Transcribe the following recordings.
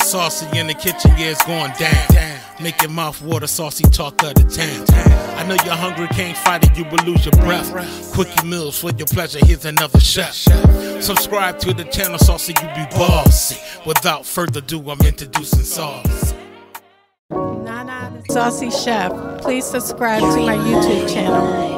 Saucy in the kitchen, yeah, it's going down. Make your mouth water, saucy talk of the town. I know you're hungry, can't fight it, you will lose your breath. Quickie meals for your pleasure, here's another chef. Subscribe to the channel, Saucy, you be bossy. Without further ado, I'm introducing Sauce. Nana the Saucy Chef. Please subscribe to my YouTube channel.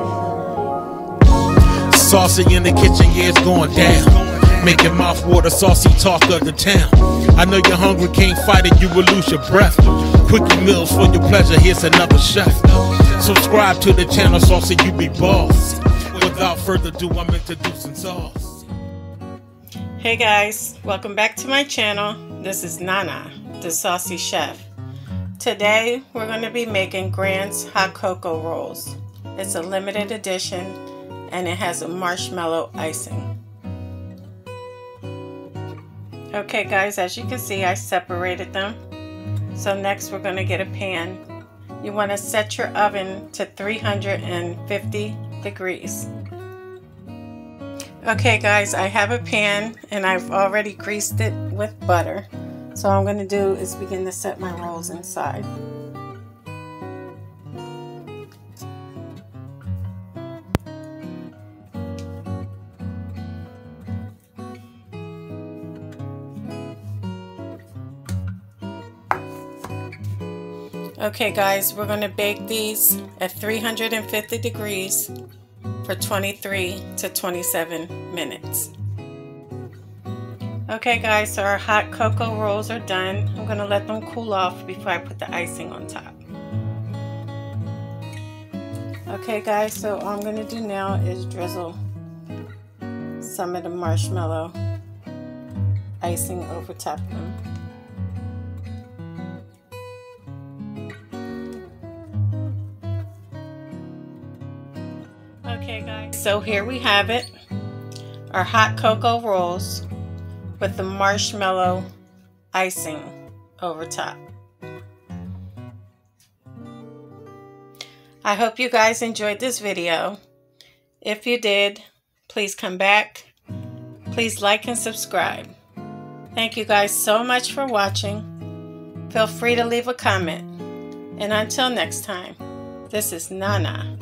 Saucy in the kitchen, yeah, it's going down. Make your mouth water, saucy talk of the town. I know you're hungry, can't fight it, you will lose your breath. Quickie meals for your pleasure, here's another chef. Subscribe to the channel, Saucy, you be boss. Without further ado, I'm introducing Sauce. Hey guys, welcome back to my channel. This is Nana, the Saucy Chef. Today, we're going to be making Grands hot cocoa rolls. It's a limited edition, and it has a marshmallow icing. Okay guys, as you can see, I separated them. So next we're going to get a pan. You want to set your oven to 350 degrees. Okay guys, I have a pan and I've already greased it with butter. So all I'm going to do is begin to set my rolls inside. Okay guys, we're going to bake these at 350 degrees for 23 to 27 minutes. Okay guys, so our hot cocoa rolls are done. I'm going to let them cool off before I put the icing on top. Okay guys, so all I'm going to do now is drizzle some of the marshmallow icing over top of them. Okay guys, so here we have it, our hot cocoa rolls with the marshmallow icing over top. I hope you guys enjoyed this video. If you did, please come back. Please like and subscribe. Thank you guys so much for watching. Feel free to leave a comment. And until next time, this is Nana,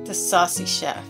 the Saucy Chef.